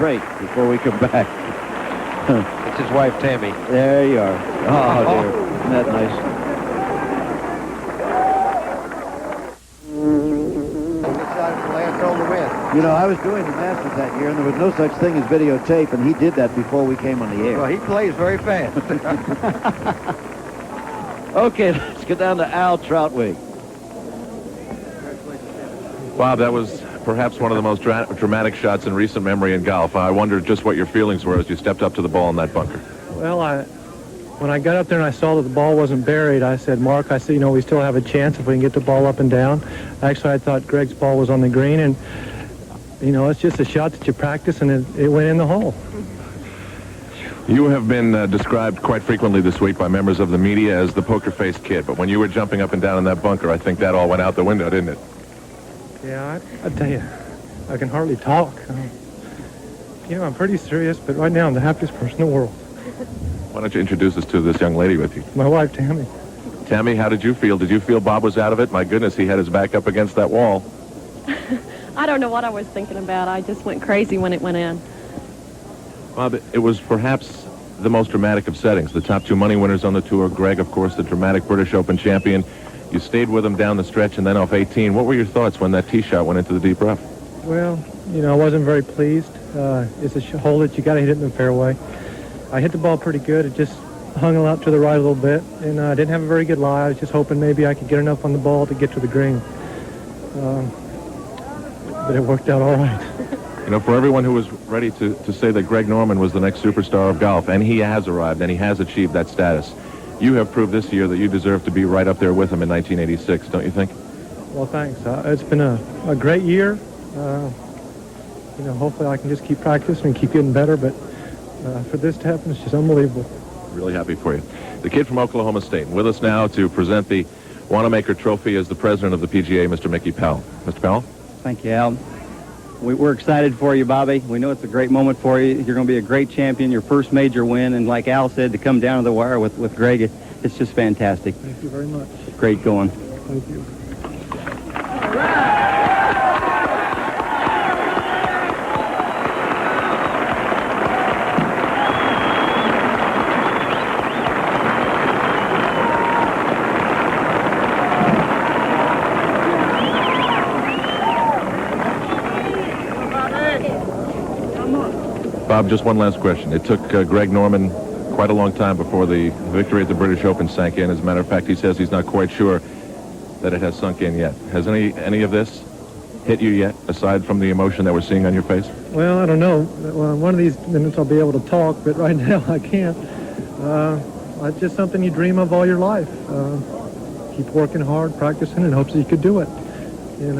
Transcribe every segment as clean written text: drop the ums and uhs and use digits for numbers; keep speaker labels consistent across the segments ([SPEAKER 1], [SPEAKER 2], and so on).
[SPEAKER 1] break before we come back.
[SPEAKER 2] It's his wife, Tammy.
[SPEAKER 1] There you are. Oh, dear. Isn't that nice? You know, I was doing the Masters that year, and there was no such thing as videotape, and he did that before we came on the air.
[SPEAKER 2] Well, he plays very fast.
[SPEAKER 1] Okay, let's get down to Al Troutwig.
[SPEAKER 3] Bob, that was perhaps one of the most dramatic shots in recent memory in golf. I wonder just what your feelings were as you stepped up to the ball in that bunker.
[SPEAKER 4] Well, when I got up there and I saw that the ball wasn't buried, I said, Mark, I said, you know, we still have a chance if we can get the ball up and down. Actually, I thought Greg's ball was on the green, and, you know, it's just a shot that you practice, and it went in the hole.
[SPEAKER 3] You have been described quite frequently this week by members of the media as the poker-faced kid, but when you were jumping up and down in that bunker, I think that all went out the window, didn't it?
[SPEAKER 4] Yeah, I tell you, I can hardly talk. You know, I'm pretty serious, but right now I'm the happiest person in the world.
[SPEAKER 3] Why don't you introduce us to this young lady with you?
[SPEAKER 4] My wife, Tammy.
[SPEAKER 3] Tammy, how did you feel? Did you feel Bob was out of it? My goodness, he had his back up against that wall.
[SPEAKER 5] I don't know what I was thinking about. I just went crazy when it went in.
[SPEAKER 3] Bob, it was perhaps the most dramatic of settings. The top two money winners on the tour. Greg, of course, the dramatic British Open champion. You stayed with him down the stretch and then off 18. What were your thoughts when that tee shot went into the deep rough?
[SPEAKER 4] Well, you know, I wasn't very pleased. It's a hole that you got to hit in the fairway. I hit the ball pretty good. It just hung out to the right a little bit, and I didn't have a very good lie. I was just hoping maybe I could get enough on the ball to get to the green. But it worked out all right.
[SPEAKER 3] You know, for everyone who was ready to say that Greg Norman was the next superstar of golf, and he has arrived, and he has achieved that status, you have proved this year that you deserve to be right up there with him in 1986, don't you think?
[SPEAKER 4] Well, thanks. It's been a great year. You know, hopefully I can just keep practicing and keep getting better, but for this to happen, it's just unbelievable.
[SPEAKER 3] Really happy for you. The kid from Oklahoma State. And with us now to present the Wanamaker Trophy is the president of the PGA, Mr. Mickey Powell. Mr. Powell?
[SPEAKER 6] Thank you, Al. We're excited for you, Bobby. We know it's a great moment for you. You're going to be a great champion, your first major win, and like Al said, to come down to the wire with Greg, it's just fantastic.
[SPEAKER 4] Thank you very much.
[SPEAKER 6] Great going.
[SPEAKER 4] Thank you.
[SPEAKER 3] Bob, just one last question. It took Greg Norman quite a long time before the victory at the British Open sank in. As a matter of fact, he says he's not quite sure that it has sunk in yet. Has any of this hit you yet, aside from the emotion that we're seeing on your face?
[SPEAKER 4] Well, I don't know. Well, one of these minutes I'll be able to talk, but right now I can't. It's just something you dream of all your life. Keep working hard, practicing, and hopes that you could do it. And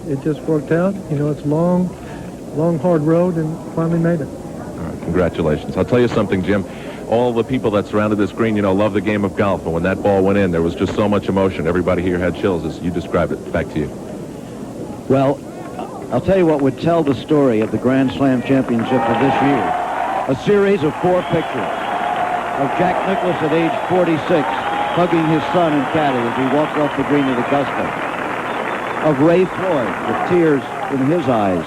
[SPEAKER 4] it just worked out. You know, it's a long, hard road, and finally made it.
[SPEAKER 3] All right, congratulations. I'll tell you something, Jim. All the people that surrounded this green, you know, love the game of golf. And when that ball went in, there was just so much emotion. Everybody here had chills, as you described it. Back to you.
[SPEAKER 1] Well, I'll tell you what would tell the story of the Grand Slam Championship of this year. A series of 4 pictures of Jack Nicklaus at age 46 hugging his son and caddy as he walked off the green at Augusta. Of Ray Floyd with tears in his eyes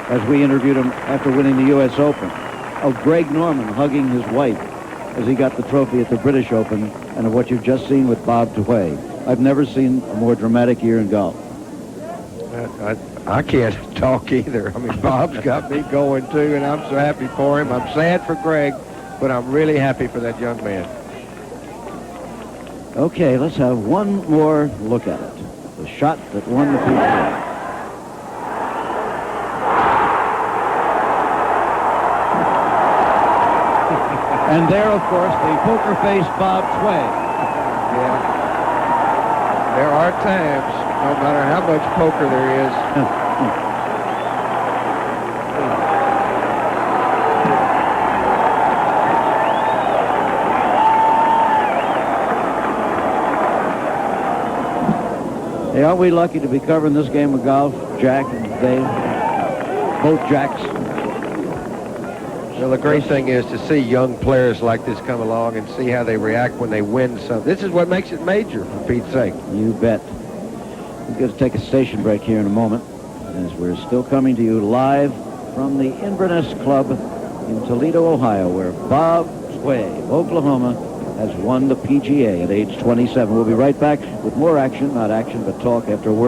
[SPEAKER 1] as we interviewed him after winning the U.S. Open. Of Greg Norman hugging his wife as he got the trophy at the British Open, and of what you've just seen with Bob Tway. I've never seen a more dramatic year in golf.
[SPEAKER 2] I can't talk either. I mean, Bob's got me going, too, and I'm so happy for him. I'm sad for Greg, but I'm really happy for that young man.
[SPEAKER 1] Okay, let's have one more look at it. The shot that won the PGA. And there, of course, the poker-faced Bob Tway.
[SPEAKER 2] Yeah. There are times, no matter how much poker there is.
[SPEAKER 1] Hey, aren't we lucky to be covering this game of golf, Jack and Dave? Both Jacks.
[SPEAKER 2] Well, the great thing is to see young players like this come along and see how they react when they win something. This is what makes it major, for Pete's sake.
[SPEAKER 1] You bet. We're going to take a station break here in a moment, as we're still coming to you live from the Inverness Club in Toledo, Ohio, where Bob Tway of Oklahoma has won the PGA at age 27. We'll be right back with more action, not action, but talk after a word.